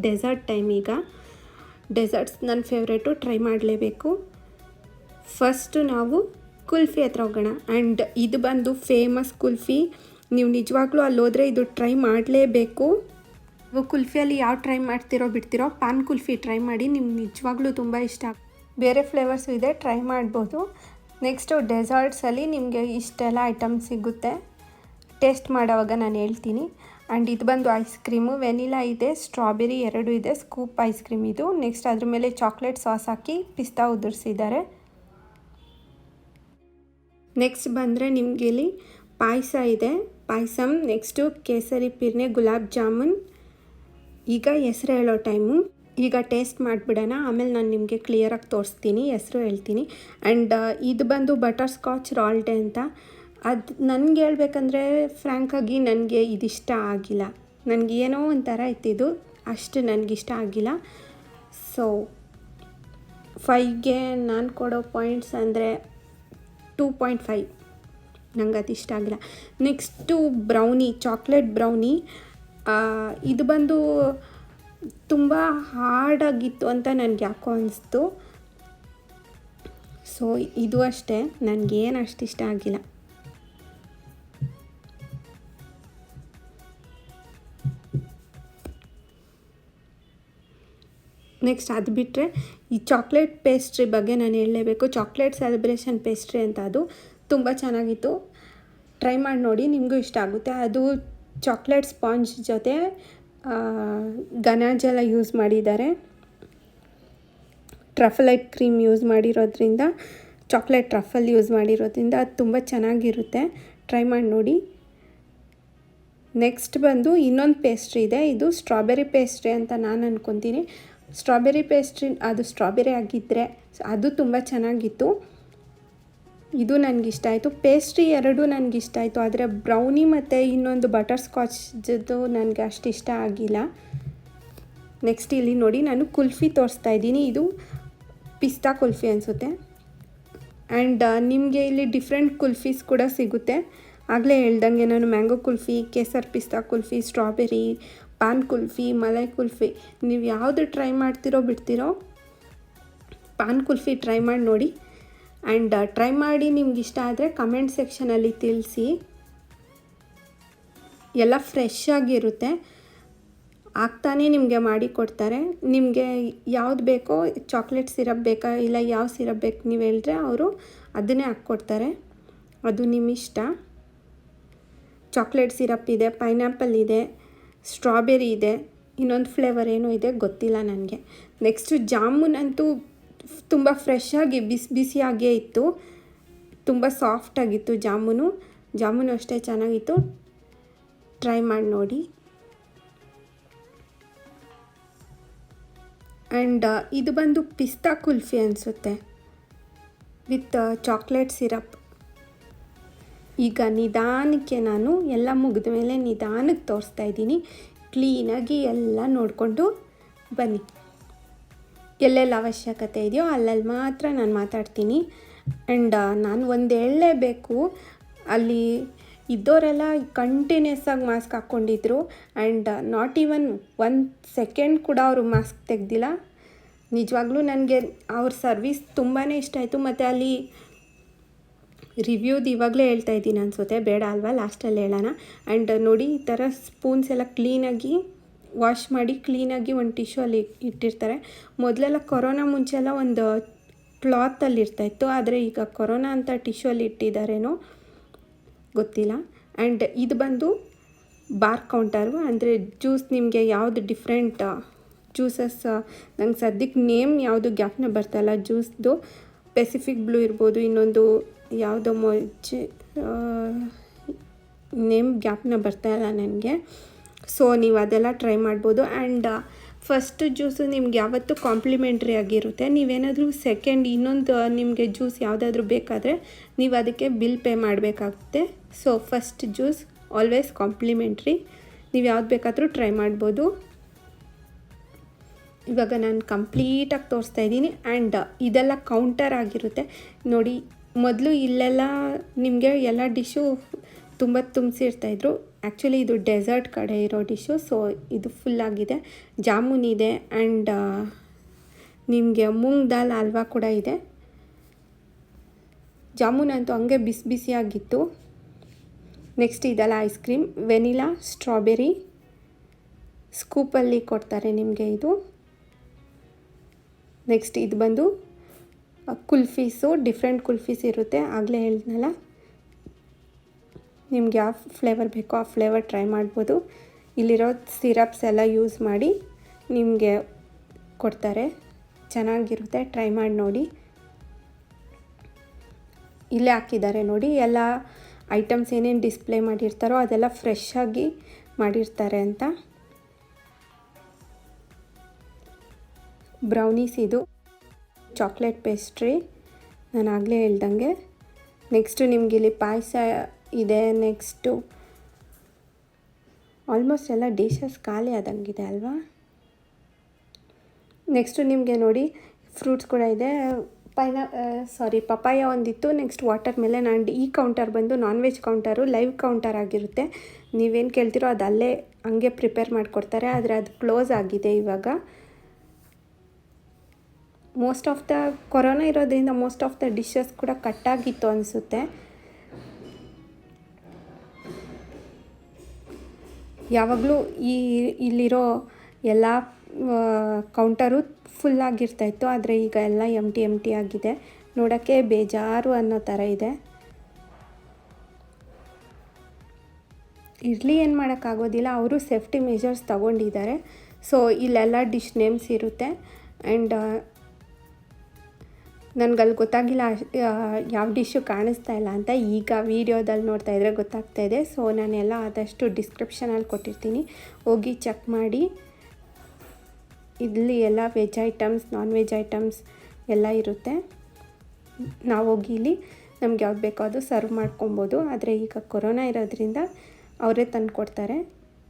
Dessert time. ಈಗ ಡೆಸರ್ಟ್ಸ್ ನನ್ನ ಫೇವ್ರೇಟು, ಟ್ರೈ ಮಾಡಲೇಬೇಕು. ಫಸ್ಟು ನಾವು ಕುಲ್ಫಿ ಹತ್ರ ಹೋಗೋಣ. ಆ್ಯಂಡ್ ಇದು ಬಂದು ಫೇಮಸ್ ಕುಲ್ಫಿ, ನೀವು ನಿಜವಾಗ್ಲೂ ಅಲ್ಲಿ ಹೋದರೆ ಇದು ಟ್ರೈ ಮಾಡಲೇಬೇಕು. ನೀವು ಕುಲ್ಫಿಯಲ್ಲಿ ಯಾವ ಟ್ರೈ ಮಾಡ್ತಿರೋ ಬಿಡ್ತಿರೋ, ಪಾನ್ ಕುಲ್ಫಿ ಟ್ರೈ ಮಾಡಿ, ನಿಮ್ಗೆ ನಿಜವಾಗ್ಲೂ ತುಂಬ ಇಷ್ಟ. ಬೇರೆ ಫ್ಲೇವರ್ಸು ಇದೆ, ಟ್ರೈ ಮಾಡ್ಬೋದು. ನೆಕ್ಸ್ಟು ಡೆಸರ್ಟ್ಸಲ್ಲಿ ನಿಮಗೆ ಇಷ್ಟೆಲ್ಲ ಐಟಮ್ಸ್ ಸಿಗುತ್ತೆ, ಟೇಸ್ಟ್ ಮಾಡೋವಾಗ ನಾನು ಹೇಳ್ತೀನಿ. ಆ್ಯಂಡ್ ಇದು ಬಂದು ಐಸ್ ಕ್ರೀಮು, ವೆನಿಲಾ ಇದೆ, ಸ್ಟ್ರಾಬೆರಿ ಎರಡು ಇದೆ, ಸ್ಕೂಪ್ ಐಸ್ ಕ್ರೀಮ್ ಇದು. ನೆಕ್ಸ್ಟ್ ಅದ್ರ ಮೇಲೆ ಚಾಕ್ಲೇಟ್ ಸಾಸ್ ಹಾಕಿ ಪಿಸ್ತಾ ಉದುರಿಸಿದ್ದಾರೆ. ನೆಕ್ಸ್ಟ್ ಬಂದರೆ ನಿಮಗೆ ಇಲ್ಲಿ ಪಾಯಸ ಇದೆ, ಪಾಯಸಮ್. ನೆಕ್ಸ್ಟು ಕೇಸರಿ ಪಿರ್ನೆ, ಗುಲಾಬ್ ಜಾಮೂನ್. ಈಗ ಹೆಸರು ಹೇಳೋ ಟೈಮು. ಈಗ ಟೇಸ್ಟ್ ಮಾಡಿಬಿಡೋಣ, ಆಮೇಲೆ ನಾನು ನಿಮಗೆ ಕ್ಲಿಯರಾಗಿ ತೋರಿಸ್ತೀನಿ, ಹೆಸರು ಹೇಳ್ತೀನಿ. ಆ್ಯಂಡ್ ಇದು ಬಂದು ಬಟರ್ ಸ್ಕಾಚ್ ರಾಲ್ಟೆ ಅಂತ. ಅದು ನನಗೆ ಹೇಳ್ಬೇಕಂದ್ರೆ ಫ್ರ್ಯಾಂಕಾಗಿ ನನಗೆ ಇದಿಷ್ಟ ಆಗಿಲ್ಲ. ನನಗೆ ಏನೋ ಒಂಥರ ಇತ್ತಿದು, ಅಷ್ಟು ನನಗಿಷ್ಟ ಆಗಿಲ್ಲ. ಸೊ 5ಗೆ ನಾನು ಕೊಡೋ ಪಾಯಿಂಟ್ಸ್ ಅಂದರೆ 2.5. ನಂಗೆ ಅದು ಇಷ್ಟ ಆಗಿಲ್ಲ. Next brownie, chocolate brownie. ಇದು ಬಂದು ತುಂಬ ಹಾರ್ಡಾಗಿತ್ತು ಅಂತ ನನಗೆ ಯಾಕೋ ಅನಿಸ್ತು. ಸೊ ಇದು ಅಷ್ಟೇ, ನನಗೇನು ಅಷ್ಟು ಇಷ್ಟ ಆಗಿಲ್ಲ. ನೆಕ್ಸ್ಟ್ ಅದು ಬಿಟ್ಟರೆ ಈ ಚಾಕ್ಲೇಟ್ ಪೇಸ್ಟ್ರಿ ಬಗ್ಗೆ ನಾನು ಹೇಳಲೇಬೇಕು. ಚಾಕ್ಲೇಟ್ ಸೆಲೆಬ್ರೇಷನ್ ಪೇಸ್ಟ್ರಿ ಅಂತ, ಅದು ತುಂಬ ಚೆನ್ನಾಗಿತ್ತು. ಟ್ರೈ ಮಾಡಿ ನೋಡಿ, ನಿಮಗೂ ಇಷ್ಟ ಆಗುತ್ತೆ. ಅದು ಚಾಕ್ಲೇಟ್ ಸ್ಪಾಂಜ್ ಜೊತೆ ಗನಾಜೆಲ್ಲ ಯೂಸ್ ಮಾಡಿದ್ದಾರೆ. ಟ್ರಫಲೈಟ್ ಕ್ರೀಮ್ ಯೂಸ್ ಮಾಡಿರೋದ್ರಿಂದ, ಚಾಕ್ಲೇಟ್ ಟ್ರಫಲ್ ಯೂಸ್ ಮಾಡಿರೋದ್ರಿಂದ ಅದು ತುಂಬ ಚೆನ್ನಾಗಿರುತ್ತೆ. ಟ್ರೈ ಮಾಡಿ ನೋಡಿ. ನೆಕ್ಸ್ಟ್ ಬಂದು ಇನ್ನೊಂದು ಪೇಸ್ಟ್ರಿ ಇದೆ, ಇದು ಸ್ಟ್ರಾಬೆರಿ ಪೇಸ್ಟ್ರಿ ಅಂತ ನಾನು ಅಂದ್ಕೊತೀನಿ. ಸ್ಟ್ರಾಬೆರಿ ಪೇಸ್ಟ್ರಿ, ಅದು ಸ್ಟ್ರಾಬೆರಿ ಆಗಿದ್ದರೆ ಅದು ತುಂಬ ಚೆನ್ನಾಗಿತ್ತು. ಇದು ನನಗಿಷ್ಟ ಆಯಿತು. ಪೇಸ್ಟ್ರಿ ಎರಡೂ ನನಗಿಷ್ಟ ಆಯಿತು, ಆದರೆ ಬ್ರೌನಿ ಮತ್ತು ಇನ್ನೊಂದು ಬಟರ್ ಸ್ಕಾಚ್ದು ನನಗೆ ಅಷ್ಟು ಇಷ್ಟ ಆಗಿಲ್ಲ. ನೆಕ್ಸ್ಟ್ ಇಲ್ಲಿ ನೋಡಿ, ನಾನು ಕುಲ್ಫಿ ತೋರಿಸ್ತಾ ಇದ್ದೀನಿ. ಇದು ಪಿಸ್ತಾ ಕುಲ್ಫಿ ಅನಿಸುತ್ತೆ. ಆ್ಯಂಡ್ ನಿಮಗೆ ಇಲ್ಲಿ ಡಿಫ್ರೆಂಟ್ ಕುಲ್ಫೀಸ್ ಕೂಡ ಸಿಗುತ್ತೆ. ಆಗಲೇ ಹೇಳ್ದಂಗೆ ನಾನು ಮ್ಯಾಂಗೋ ಕುಲ್ಫಿ, ಕೇಸರ್ ಪಿಸ್ತಾ ಕುಲ್ಫಿ, ಸ್ಟ್ರಾಬೆರಿ, ಪಾನ್ ಕುಲ್ಫಿ, ಮಲೈ ಕುಲ್ಫಿ, ನೀವು ಯಾವುದು ಟ್ರೈ ಮಾಡ್ತಿರೋ ಬಿಡ್ತಿರೋ, ಪಾನ್ ಕುಲ್ಫಿ ಟ್ರೈ ಮಾಡಿ ನೋಡಿ. ಆ್ಯಂಡ್ ಟ್ರೈ ಮಾಡಿ ನಿಮ್ಗೆ ಇಷ್ಟ ಆದರೆ ಕಮೆಂಟ್ ಸೆಕ್ಷನಲ್ಲಿ ತಿಳಿಸಿ. ಎಲ್ಲ ಫ್ರೆಶ್ ಆಗಿರುತ್ತೆ, ಆಗ್ತಾನೆ ನಿಮಗೆ ಮಾಡಿ ಕೊಡ್ತಾರೆ. ನಿಮಗೆ ಯಾವ್ದು ಬೇಕೋ, ಚಾಕ್ಲೇಟ್ ಸಿರಪ್ ಬೇಕಾ ಇಲ್ಲ ಯಾವ ಸಿರಪ್ ಬೇಕು ನೀವು ಹೇಳಿದ್ರೆ ಅವರು ಅದನ್ನೇ ಹಾಕ್ಕೊಡ್ತಾರೆ, ಅದು ನಿಮ್ಮ ಇಷ್ಟ. ಚಾಕ್ಲೇಟ್ ಸಿರಪ್ ಇದೆ, ಪೈನಾಪಲ್ ಇದೆ, ಸ್ಟ್ರಾಬೆರಿ ಇದೆ, ಇನ್ನೊಂದು ಫ್ಲೇವರ್ ಏನೋ ಇದೆ ಗೊತ್ತಿಲ್ಲ ನನಗೆ. ನೆಕ್ಸ್ಟು ಜಾಮೂನ್ ಅಂತೂ ತುಂಬ ಫ್ರೆಶ್ಶಾಗಿ ಬಿಸಿಯಾಗೇ ಇತ್ತು, ತುಂಬ ಸಾಫ್ಟಾಗಿತ್ತು ಜಾಮೂನು ಅಷ್ಟೇ ಚೆನ್ನಾಗಿತ್ತು. ಟ್ರೈ ಮಾಡಿ ನೋಡಿ. ಆ್ಯಂಡ್ ಇದು ಬಂದು ಪಿಸ್ತಾ ಕುಲ್ಫಿ ಅನಿಸುತ್ತೆ ವಿತ್ ಚಾಕ್ಲೇಟ್ ಸಿರಪ್. ಈಗ ನಿಧಾನಕ್ಕೆ ನಾನು ಎಲ್ಲ ಮುಗಿದ ಮೇಲೆ ನಿಧಾನಕ್ಕೆ ತೋರಿಸ್ತಾ ಇದ್ದೀನಿ, ಕ್ಲೀನಾಗಿ ಎಲ್ಲ ನೋಡಿಕೊಂಡು ಬನ್ನಿ. ಎಲ್ಲೆಲ್ಲಿ ಅವಶ್ಯಕತೆ ಇದೆಯೋ ಅಲ್ಲಲ್ಲಿ ಮಾತ್ರ ನಾನು ಮಾತಾಡ್ತೀನಿ. ಆ್ಯಂಡ್ ನಾನು ಒಂದು ಹೇಳಲೇಬೇಕು, ಅಲ್ಲಿ ಇದ್ದವರೆಲ್ಲ ಕಂಟಿನ್ಯೂಸ್ ಆಗಿ ಮಾಸ್ಕ್ ಹಾಕ್ಕೊಂಡಿದ್ರು. ಆ್ಯಂಡ್ ನಾಟ್ ಈವನ್ 1 ಸೆಕೆಂಡ್ ಕೂಡ ಅವರು ಮಾಸ್ಕ್ ತೆಗೆದಿಲ್ಲ. ನಿಜವಾಗ್ಲೂ ನನಗೆ ಅವ್ರ ಸರ್ವಿಸ್ ತುಂಬಾ ಇಷ್ಟ ಆಯಿತು. ಮತ್ತು ಅಲ್ಲಿ ರಿವ್ಯೂದು ಇವಾಗಲೇ ಹೇಳ್ತಾ ಇದ್ದೀನಿ ಅನಿಸುತ್ತೆ, ಬೇಡ ಅಲ್ವಾ, ಲಾಸ್ಟಲ್ಲಿ ಹೇಳೋಣ. ಆ್ಯಂಡ್ ನೋಡಿ, ಈ ಥರ ಸ್ಪೂನ್ಸ್ ಎಲ್ಲ ಕ್ಲೀನಾಗಿ ವಾಶ್ ಮಾಡಿ ಕ್ಲೀನಾಗಿ ಒಂದು ಟಿಶ್ಯೂ ಅಲ್ಲಿ ಇಟ್ಟಿರ್ತಾರೆ. ಮೊದಲೆಲ್ಲ ಕೊರೋನಾ ಮುಂಚೆ ಎಲ್ಲ ಒಂದು ಕ್ಲಾತಲ್ಲಿ ಇರ್ತಾಯಿತ್ತು, ಆದರೆ ಈಗ ಕೊರೋನಾ ಅಂತ ಟಿಶ್ಯೂ ಅಲ್ಲಿ ಇಟ್ಟಿದ್ದಾರೇನೋ ಗೊತ್ತಿಲ್ಲ. ಆ್ಯಂಡ್ ಇದು ಬಂದು ಬಾರ್ ಕೌಂಟರು, ಅಂದರೆ ಜ್ಯೂಸ್ ನಿಮಗೆ ಯಾವುದು ಡಿಫ್ರೆಂಟ್ ಜ್ಯೂಸಸ್, ನಂಗೆ ಸದ್ಯಕ್ಕೆ ನೇಮ್ ಯಾವುದು ಜ್ಞಾಪನ ಬರ್ತಾಯಿಲ್ಲ ಜ್ಯೂಸ್ದು. ಪೆಸಿಫಿಕ್ ಬ್ಲೂ ಇರ್ಬೋದು, ಇನ್ನೊಂದು ಯಾವುದೋ ನೇಮ್ ಜ್ಞಾಪನ ಬರ್ತಾಯಿಲ್ಲ ನನಗೆ. ಸೊ ನೀವು ಅದೆಲ್ಲ ಟ್ರೈ ಮಾಡ್ಬೋದು. ಆ್ಯಂಡ್ ಫಸ್ಟ್ ಜ್ಯೂಸು ನಿಮ್ಗೆ ಯಾವತ್ತೂ ಕಾಂಪ್ಲಿಮೆಂಟ್ರಿ ಆಗಿರುತ್ತೆ. ನೀವೇನಾದರೂ ಸೆಕೆಂಡ್ ಇನ್ನೊಂದು ನಿಮಗೆ ಜ್ಯೂಸ್ ಯಾವುದಾದ್ರೂ ಬೇಕಾದರೆ ನೀವು ಅದಕ್ಕೆ ಬಿಲ್ ಪೇ ಮಾಡಬೇಕಾಗುತ್ತೆ. So first juice always complimentary, ನೀವು ಯಾವ್ದು ಬೇಕಾದರೂ ಟ್ರೈ ಮಾಡ್ಬೋದು. ಇವಾಗ ನಾನು ಕಂಪ್ಲೀಟಾಗಿ ತೋರಿಸ್ತಾ ಇದ್ದೀನಿ. ಆ್ಯಂಡ್ ಇದೆಲ್ಲ ಕೌಂಟರ್ ಆಗಿರುತ್ತೆ ನೋಡಿ. ಮೊದಲು ಇಲ್ಲೆಲ್ಲ ನಿಮಗೆ ಎಲ್ಲ ಡಿಶ್ಶು ತುಂಬ ತುಂಬಿಸಿರ್ತಾಯಿದ್ರು. ಆ್ಯಕ್ಚುಲಿ ಇದು ಡೆಸರ್ಟ್ ಕಡೆ ಇರೋ ಡಿಶ್ಶು. ಸೊ ಇದು ಫುಲ್ಲಾಗಿದೆ. ಜಾಮೂನ್ ಇದೆ, ಆ್ಯಂಡ್ ನಿಮಗೆ ಮೂಂಗ್ ದಾಲ್ ಹಲ್ವಾ ಕೂಡ ಇದೆ. ಜಾಮೂನ್ ಅಂತೂ ಹಂಗೆ ಬಿಸಿ ಬಿಸಿಯಾಗಿತ್ತು. ನೆಕ್ಸ್ಟ್ ಇದೆಲ್ಲ ಐಸ್ ಕ್ರೀಮ್, ವೆನಿಲಾ, ಸ್ಟ್ರಾಬೆರಿ ಸ್ಕೂಪಲ್ಲಿ ಕೊಡ್ತಾರೆ ನಿಮಗೆ ಇದು. ನೆಕ್ಸ್ಟ್ ಇದು ಬಂದು ಕುಲ್ಫೀಸು, ಡಿಫ್ರೆಂಟ್ ಕುಲ್ಫೀಸ್ ಇರುತ್ತೆ, ಆಗಲೇ ಹೇಳಿದ್ನಲ್ಲ. ನಿಮ್ಗೆ ಯಾವ ಫ್ಲೇವರ್ ಬೇಕೋ ಆ ಫ್ಲೇವರ್ ಟ್ರೈ ಮಾಡ್ಬೋದು. ಇಲ್ಲಿರೋ ಸಿರಪ್ಸ್ ಎಲ್ಲ ಯೂಸ್ ಮಾಡಿ ನಿಮಗೆ ಕೊಡ್ತಾರೆ, ಚೆನ್ನಾಗಿರುತ್ತೆ, ಟ್ರೈ ಮಾಡಿ ನೋಡಿ. ಇಲ್ಲೇ ಹಾಕಿದ್ದಾರೆ ನೋಡಿ, ಎಲ್ಲ ಐಟಮ್ಸ್ ಏನೇನು ಡಿಸ್ಪ್ಲೇ ಮಾಡಿರ್ತಾರೋ ಅದೆಲ್ಲ ಫ್ರೆಶ್ ಆಗಿ ಮಾಡಿರ್ತಾರೆ ಅಂತ. ಬ್ರೌನೀಸ್, ಇದು ಚಾಕ್ಲೇಟ್ ಪೇಸ್ಟ್ರಿ ನಾನು ಆಗಲೇ ಹೇಳ್ದಂಗೆ. ನೆಕ್ಸ್ಟು ನಿಮ್ಗೆ ಇಲ್ಲಿ ಪಾಯಸ ಇದೆ. ನೆಕ್ಸ್ಟು ಆಲ್ಮೋಸ್ಟ್ ಎಲ್ಲ ಡಿಶಸ್ ಖಾಲಿ ಆದಂಗಿದೆ ಅಲ್ವಾ. ನೆಕ್ಸ್ಟು ನಿಮಗೆ ನೋಡಿ ಫ್ರೂಟ್ಸ್ ಕೂಡ ಇದೆ. ಪಪಾಯ ಒಂದಿತ್ತು. Next watermelon. ಆ್ಯಂಡ್ ಈ ಕೌಂಟರ್ ಬಂದು non veg counter, live counter ಆಗಿರುತ್ತೆ. ನೀವೇನು ಕೇಳ್ತಿರೋ ಅದು ಅಲ್ಲೇ ಹಂಗೆ ಪ್ರಿಪೇರ್ ಮಾಡಿಕೊಡ್ತಾರೆ, ಆದರೆ ಅದು ಕ್ಲೋಸ್ ಆಗಿದೆ ಇವಾಗ. ಮೋಸ್ಟ್ ಆಫ್ ದ ಕೊರೋನಾ ಇರೋದ್ರಿಂದ ಮೋಸ್ಟ್ ಆಫ್ ದ ಡಿಶಸ್ ಕೂಡ ಕಟ್ಟಾಗಿತ್ತು ಅನಿಸುತ್ತೆ. ಯಾವಾಗಲೂ ಇಲ್ಲಿರೋ ಎಲ್ಲ ಕೌಂಟರು ಫುಲ್ಲಾಗಿರ್ತಾಯಿತ್ತು, ಆದರೆ ಈಗ ಎಲ್ಲ ಎಂಟಿ ಆಗಿದೆ. ನೋಡೋಕ್ಕೆ ಬೇಜಾರು ಅನ್ನೋ ಥರ ಇದೆ. ಇರಲಿ, ಏನು ಮಾಡೋಕ್ಕಾಗೋದಿಲ್ಲ, ಅವರು ಸೇಫ್ಟಿ ಮೆಷರ್ಸ್ ತಗೊಂಡಿದ್ದಾರೆ. ಸೊ ಇಲ್ಲೆಲ್ಲ ಡಿಶ್ ನೇಮ್ಸ್ ಇರುತ್ತೆ. ಆ್ಯಂಡ್ ನನಗಲ್ಲಿ ಗೊತ್ತಾಗಿಲ್ಲ ಯಾವ ಡಿಶ್ಶು ಕಾಣಿಸ್ತಾ ಇಲ್ಲ ಅಂತ. ಈಗ ವೀಡಿಯೋದಲ್ಲಿ ನೋಡ್ತಾ ಇದ್ದರೆ ಗೊತ್ತಾಗ್ತಾ ಇದೆ. ಸೊ ನಾನೆಲ್ಲ ಆದಷ್ಟು ಡಿಸ್ಕ್ರಿಪ್ಷನಲ್ಲಿ ಕೊಟ್ಟಿರ್ತೀನಿ, ಹೋಗಿ ಚೆಕ್ ಮಾಡಿ. ಇಲ್ಲಿ ಎಲ್ಲ veg items, non veg items ಎಲ್ಲ ಇರುತ್ತೆ. ನಾವು ಹೋಗಿ ಇಲ್ಲಿ ನಮ್ಗೆ ಯಾವ್ದು ಬೇಕೋ ಅದು ಸರ್ವ್ ಮಾಡ್ಕೊಬೋದು. ಆದರೆ ಈಗ ಕೊರೋನಾ ಇರೋದ್ರಿಂದ ಅವರೇ ತಂದು ಕೊಡ್ತಾರೆ.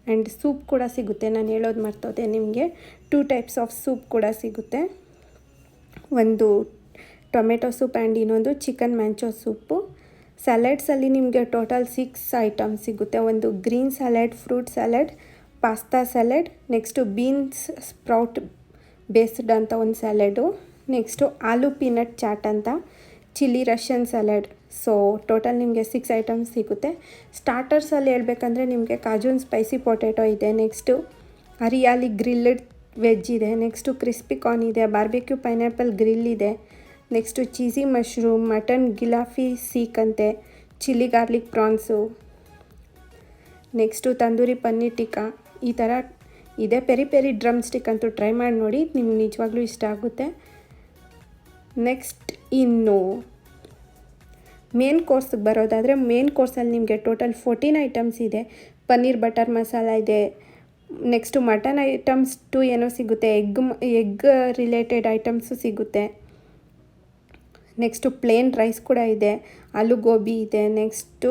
ಆ್ಯಂಡ್ ಸೂಪ್ ಕೂಡ ಸಿಗುತ್ತೆ. ನಾನು ಹೇಳೋದು ಮರ್ತೋದೆ ನಿಮಗೆ, 2 ಟೈಪ್ಸ್ ಆಫ್ ಸೂಪ್ ಕೂಡ ಸಿಗುತ್ತೆ. ಒಂದು ಟೊಮೆಟೊ ಸೂಪ್ ಆ್ಯಂಡ್ ಇನ್ನೊಂದು ಚಿಕನ್ ಮ್ಯಾಂಚೋ ಸೂಪು. ಸ್ಯಾಲೆಡ್ಸಲ್ಲಿ ನಿಮಗೆ ಟೋಟಲ್ 6 ಐಟಮ್ಸ್ ಸಿಗುತ್ತೆ. ಒಂದು green salad, fruit salad, pasta salad, next beans sprout based ಅಂತ ಒಂದು ಸ್ಯಾಲೆಡು, ನೆಕ್ಸ್ಟು ಆಲೂ ಪೀನಟ್ ಚಾಟ್ ಅಂತ, chilli Russian salad. So total ನಿಮಗೆ 6 ಐಟಮ್ಸ್ ಸಿಗುತ್ತೆ. ಸ್ಟಾರ್ಟರ್ಸಲ್ಲಿ ಹೇಳ್ಬೇಕಂದ್ರೆ ನಿಮಗೆ ಕಾಜೂನ್ ಸ್ಪೈಸಿ ಪೊಟ್ಯಾಟೊ ಇದೆ, ನೆಕ್ಸ್ಟು ಹರಿಯಾಲಿ ಗ್ರಿಲ್ಡ್ ವೆಜ್ ಇದೆ, ನೆಕ್ಸ್ಟು ಕ್ರಿಸ್ಪಿ ಕಾರ್ನ್ ಇದೆ, ಬಾರ್ಬಿಕ್ಯೂ ಪೈನಾಪಲ್ ಗ್ರಿಲ್ ಇದೆ, next cheesy mushroom, mutton ಗಿಲಾಫಿ seek ಅಂತೆ, chilli garlic prawns, next tandoori paneer tikka, ಈ ಥರ ಇದೆ. ಪೆರಿ ಪೆರಿ ಡ್ರಮ್ ಸ್ಟಿಕ್ ಅಂತೂ ಟ್ರೈ ಮಾಡಿ ನೋಡಿ, ನಿಮ್ಗೆ ನಿಜವಾಗ್ಲೂ ಇಷ್ಟ ಆಗುತ್ತೆ. ನೆಕ್ಸ್ಟ್ ಇನ್ನು ಮೇನ್ ಕೋರ್ಸ್ಗೆ ಬರೋದಾದರೆ, ಮೇನ್ ಕೋರ್ಸಲ್ಲಿ ನಿಮಗೆ ಟೋಟಲ್ 14 ಐಟಮ್ಸ್ ಇದೆ. ಪನ್ನೀರ್ ಬಟರ್ ಮಸಾಲ ಇದೆ. ನೆಕ್ಸ್ಟು ಮಟನ್ ಐಟಮ್ಸ್ 2 ಏನೋ ಸಿಗುತ್ತೆ. ಎಗ್ ರಿಲೇಟೆಡ್ ಐಟಮ್ಸು ಸಿಗುತ್ತೆ. ನೆಕ್ಸ್ಟು ಪ್ಲೇನ್ ರೈಸ್ ಕೂಡ ಇದೆ, ಆಲೂ ಗೋಬಿ ಇದೆ, ನೆಕ್ಸ್ಟು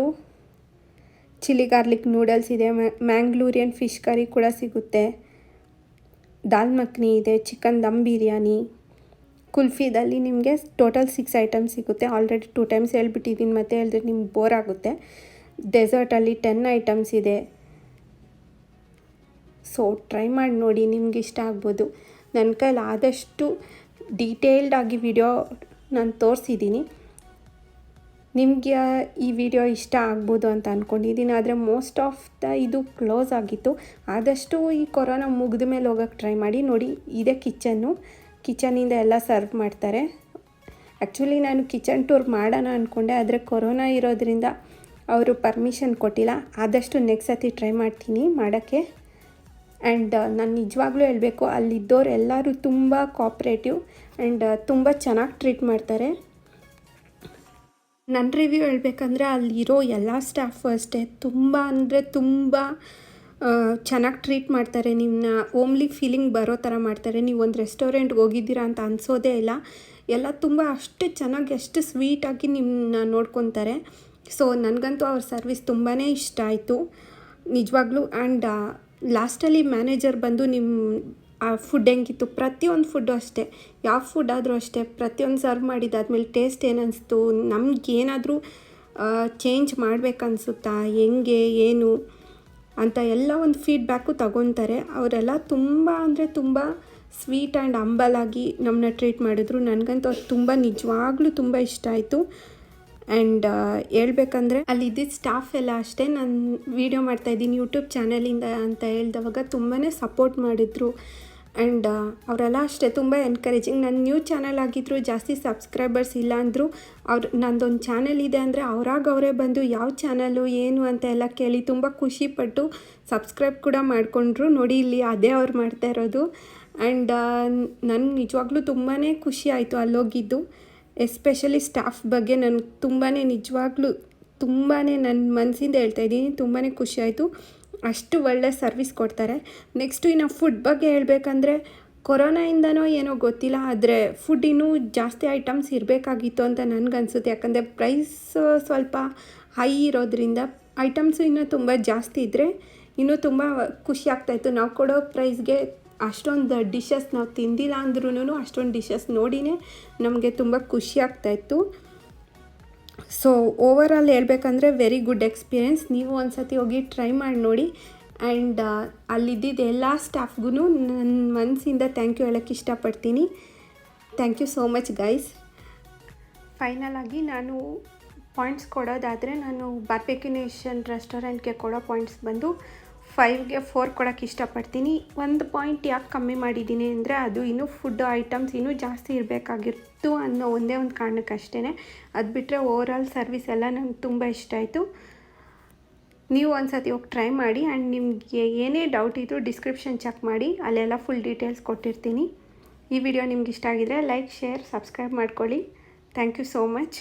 ಚಿಲ್ಲಿ ಗಾರ್ಲಿಕ್ ನೂಡಲ್ಸ್ ಇದೆ, ಮ್ಯಾಂಗ್ಳೂರಿಯನ್ ಫಿಶ್ ಕರಿ ಕೂಡ ಸಿಗುತ್ತೆ, ದಾಲ್ ಮಖ್ನಿ ಇದೆ, ಚಿಕನ್ ದಮ್ ಬಿರಿಯಾನಿ, ಕುಲ್ಫಿದಲ್ಲಿ ನಿಮಗೆ ಟೋಟಲ್ 6 ಐಟಮ್ಸ್ ಸಿಗುತ್ತೆ. ಆಲ್ರೆಡಿ 2 ಟೈಮ್ಸ್ ಹೇಳ್ಬಿಟ್ಟಿದ್ದೀನಿ, ಮತ್ತೆ ಹೇಳಿದ್ರೆ ನಿಮ್ಗೆ ಬೋರ್ ಆಗುತ್ತೆ. ಡೆಸರ್ಟಲ್ಲಿ 10 ಐಟಮ್ಸ್ ಇದೆ. ಸೊ ಟ್ರೈ ಮಾಡಿ ನೋಡಿ, ನಿಮ್ಗೆ ಇಷ್ಟ ಆಗ್ಬೋದು. ನನ್ನ ಕೈಲಿ ಆದಷ್ಟು ಡೀಟೇಲ್ಡಾಗಿ ವಿಡಿಯೋ ನಾನು ತೋರಿಸಿದ್ದೀನಿ. ನಿಮಗೆ ಈ ವಿಡಿಯೋ ಇಷ್ಟ ಆಗ್ಬೋದು ಅಂತ ಅಂದ್ಕೊಂಡಿದ್ದೀನಿ. ಆದರೆ ಮೋಸ್ಟ್ ಆಫ್ ಇದು ಕ್ಲೋಸ್ ಆಗಿತ್ತು. ಆದಷ್ಟು ಈ ಕೊರೋನಾ ಮುಗಿದ ಮೇಲೆ ಹೋಗೋಕ್ಕೆ ಟ್ರೈ ಮಾಡಿ. ನೋಡಿ, ಇದೇ ಕಿಚನಿಂದ ಎಲ್ಲ ಸರ್ವ್ ಮಾಡ್ತಾರೆ. ಆ್ಯಕ್ಚುಲಿ ನಾನು ಕಿಚನ್ ಟೂರ್ ಮಾಡೋಣ ಅಂದ್ಕೊಂಡೆ, ಆದರೆ ಕೊರೋನಾ ಇರೋದ್ರಿಂದ ಅವರು ಪರ್ಮಿಷನ್ ಕೊಟ್ಟಿಲ್ಲ. ಆದಷ್ಟು ನೆಕ್ಸ್ಟ್ ಸತಿ ಟ್ರೈ ಮಾಡ್ತೀನಿ ಮಾಡೋಕ್ಕೆ. ಆ್ಯಂಡ್ ನಾನು ನಿಜವಾಗ್ಲೂ ಹೇಳಬೇಕು, ಅಲ್ಲಿದ್ದವ್ರು ಎಲ್ಲರೂ ತುಂಬ ಕೋಆಪ್ರೇಟಿವ್ ಆ್ಯಂಡ್ ತುಂಬ ಚೆನ್ನಾಗಿ ಟ್ರೀಟ್ ಮಾಡ್ತಾರೆ. ನನ್ನ ರಿವ್ಯೂ ಹೇಳಬೇಕಂದ್ರೆ ಅಲ್ಲಿರೋ ಎಲ್ಲ ಸ್ಟಾಫು ಅಷ್ಟೇ ತುಂಬ ಅಂದರೆ ತುಂಬ ಚೆನ್ನಾಗಿ ಟ್ರೀಟ್ ಮಾಡ್ತಾರೆ. ನಿಮ್ಮನ್ನ ಓಮ್ಲಿ ಫೀಲಿಂಗ್ ಬರೋ ಥರ ಮಾಡ್ತಾರೆ. ನೀವು ಒಂದು ರೆಸ್ಟೋರೆಂಟ್ಗೆ ಹೋಗಿದ್ದೀರಾ ಅಂತ ಅನಿಸೋದೇ ಇಲ್ಲ. ಎಲ್ಲ ತುಂಬ ಅಷ್ಟು ಚೆನ್ನಾಗಿ, ಅಷ್ಟು ಸ್ವೀಟಾಗಿ ನಿಮ್ಮನ್ನ ನೋಡ್ಕೊತಾರೆ. ಸೊ ನನಗಂತೂ ಅವ್ರ ಸರ್ವಿಸ್ ತುಂಬಾ ಇಷ್ಟ ಆಯಿತು ನಿಜವಾಗ್ಲೂ. ಆ್ಯಂಡ್ ಲಾಸ್ಟಲ್ಲಿ ಮ್ಯಾನೇಜರ್ ಬಂದು ಆ ಫುಡ್ ಹೆಂಗಿತ್ತು, ಪ್ರತಿಯೊಂದು ಫುಡ್ಡು ಅಷ್ಟೇ, ಯಾವ ಫುಡ್ ಆದರೂ ಅಷ್ಟೇ, ಪ್ರತಿಯೊಂದು ಸರ್ವ್ ಮಾಡಿದ್ದಾದ್ಮೇಲೆ ಟೇಸ್ಟ್ ಏನನ್ನಿಸ್ತು, ನಮಗೇನಾದರೂ ಚೇಂಜ್ ಮಾಡಬೇಕನ್ಸುತ್ತಾ, ಹೆಂಗೆ ಏನು ಅಂತ ಎಲ್ಲ ಒಂದು ಫೀಡ್ಬ್ಯಾಕು ತಗೊತಾರೆ. ಅವರೆಲ್ಲ ತುಂಬ ಅಂದರೆ ತುಂಬ ಸ್ವೀಟ್ ಆ್ಯಂಡ್ ಹಂಬಲಾಗಿ ನಮ್ಮನ್ನ ಟ್ರೀಟ್ ಮಾಡಿದ್ರು. ನನಗಂತೂ ಅದು ತುಂಬ ನಿಜವಾಗ್ಲೂ ತುಂಬ ಇಷ್ಟ ಆಯಿತು. ಆ್ಯಂಡ್ ಹೇಳ್ಬೇಕಂದ್ರೆ ಅಲ್ಲಿದ್ದಿದ್ದ ಸ್ಟಾಫ್ ಎಲ್ಲ ಅಷ್ಟೇ, ನಾನು ವೀಡಿಯೋ ಮಾಡ್ತಾಯಿದ್ದೀನಿ ಯೂಟ್ಯೂಬ್ ಚಾನಲಿಂದ ಅಂತ ಹೇಳಿದವಾಗ ತುಂಬಾ ಸಪೋರ್ಟ್ ಮಾಡಿದರು. ಆ್ಯಂಡ್ ಅವರೆಲ್ಲ ಅಷ್ಟೇ ತುಂಬ ಎನ್ಕರೇಜಿಂಗ್. ನನ್ನ ನ್ಯೂ ಚಾನಲ್ ಆಗಿದ್ದರು, ಜಾಸ್ತಿ ಸಬ್ಸ್ಕ್ರೈಬರ್ಸ್ ಇಲ್ಲ ಅಂದರು. ನಂದೊಂದು ಚಾನಲ್ ಇದೆ ಅಂದರೆ ಅವರೇ ಬಂದು ಯಾವ ಚಾನಲು ಏನು ಅಂತ ಎಲ್ಲ ಕೇಳಿ ತುಂಬ ಖುಷಿಪಟ್ಟು ಸಬ್ಸ್ಕ್ರೈಬ್ ಕೂಡ ಮಾಡಿಕೊಂಡ್ರು. ನೋಡಿ, ಇಲ್ಲಿ ಅದೇ ಅವ್ರು ಮಾಡ್ತಾ ಇರೋದು. ಆ್ಯಂಡ್ ನನಗೆ ನಿಜವಾಗ್ಲೂ ತುಂಬಾ ಖುಷಿ ಆಯಿತು ಅಲ್ಲೋಗಿದ್ದು. ಎಸ್ಪೆಷಲಿ ಸ್ಟಾಫ್ ಬಗ್ಗೆ ನನಗೆ ನಿಜವಾಗ್ಲೂ ತುಂಬಾ ನನ್ನ ಮನಸ್ಸಿಂದ ಹೇಳ್ತಾಯಿದ್ದೀನಿ, ತುಂಬಾ ಖುಷಿ ಆಯಿತು. ಅಷ್ಟು ಒಳ್ಳೆ ಸರ್ವಿಸ್ ಕೊಡ್ತಾರೆ. ನೆಕ್ಸ್ಟು ಇನ್ನು ಫುಡ್ ಬಗ್ಗೆ ಹೇಳಬೇಕಂದ್ರೆ, ಕೊರೋನಾಯಿಂದನೋ ಏನೋ ಗೊತ್ತಿಲ್ಲ, ಆದರೆ ಫುಡ್ ಇನ್ನೂ ಜಾಸ್ತಿ ಐಟಮ್ಸ್ ಇರಬೇಕಾಗಿತ್ತು ಅಂತ ನನಗನ್ಸುತ್ತೆ. ಯಾಕಂದರೆ ಪ್ರೈಸ್ ಸ್ವಲ್ಪ ಹೈ ಇರೋದ್ರಿಂದ ಐಟಮ್ಸು ಇನ್ನೂ ತುಂಬ ಜಾಸ್ತಿ ಇದ್ದರೆ ಇನ್ನೂ ತುಂಬ ಖುಷಿ ಆಗ್ತಾಯಿತ್ತು. ನಾವು ಕೊಡೋ ಪ್ರೈಸ್ಗೆ ಅಷ್ಟೊಂದು ಡಿಶಸ್ ನಾವು ತಿಂದಿಲ್ಲ ಅಂದ್ರೂ ಅಷ್ಟೊಂದು ಡಿಶಸ್ ನೋಡಿನೇ ನಮಗೆ ತುಂಬ ಖುಷಿ ಆಗ್ತಾಯಿತ್ತು. ಸೊ ಓವರಾಲ್ ಹೇಳ್ಬೇಕಂದ್ರೆ ವೆರಿ ಗುಡ್ ಎಕ್ಸ್ಪೀರಿಯೆನ್ಸ್. ನೀವು ಒಂದು ಸತಿ ಹೋಗಿ ಟ್ರೈ ಮಾಡಿ ನೋಡಿ. ಆ್ಯಂಡ್ ಅಲ್ಲಿದ್ದಿದ್ದು ಎಲ್ಲ ಸ್ಟಾಫ್ಗೂ ನನ್ನ ಮನಸ್ಸಿಂದ ಥ್ಯಾಂಕ್ ಯು ಹೇಳೋಕ್ಕೆ ಇಷ್ಟಪಡ್ತೀನಿ. Thank you so much guys. ಫೈನಲಾಗಿ ನಾನು ಪಾಯಿಂಟ್ಸ್ ಕೊಡೋದಾದರೆ, ನಾನು ಬಾರ್ಬೆಕ್ಯೂ ನೇಷನ್ ರೆಸ್ಟೋರೆಂಟ್ಗೆ ಕೊಡೋ ಪಾಯಿಂಟ್ಸ್ ಬಂದು 5ಗೆ 4 ಕೊಡೋಕ್ಕೆ ಇಷ್ಟಪಡ್ತೀನಿ. ಒಂದು ಪಾಯಿಂಟ್ ಯಾಕೆ ಕಮ್ಮಿ ಮಾಡಿದ್ದೀನಿ ಅಂದರೆ, ಅದು ಇನ್ನೂ ಫುಡ್ ಐಟಮ್ಸ್ ಇನ್ನೂ ಜಾಸ್ತಿ ಇರಬೇಕಾಗಿತ್ತು ಅನ್ನೋ ಒಂದೇ ಒಂದು ಕಾರಣಕ್ಕಷ್ಟೇ. ಅದು ಬಿಟ್ಟರೆ ಓವರಾಲ್ ಸರ್ವಿಸ್ ಎಲ್ಲ ನಂಗೆ ತುಂಬ ಇಷ್ಟ ಆಯಿತು. ನೀವು ಒಂದು ಸತಿ ಹೋಗಿ ಟ್ರೈ ಮಾಡಿ. ಆ್ಯಂಡ್ ನಿಮಗೆ ಏನೇ ಡೌಟ್ ಇದ್ದರೂ ಡಿಸ್ಕ್ರಿಪ್ಷನ್ ಚೆಕ್ ಮಾಡಿ, ಅಲ್ಲೆಲ್ಲ ಫುಲ್ ಡೀಟೇಲ್ಸ್ ಕೊಟ್ಟಿರ್ತೀನಿ. ಈ ವಿಡಿಯೋ ನಿಮ್ಗೆ ಇಷ್ಟ ಆಗಿದರೆ ಲೈಕ್, ಶೇರ್, ಸಬ್ಸ್ಕ್ರೈಬ್ ಮಾಡ್ಕೊಳ್ಳಿ. Thank you so much.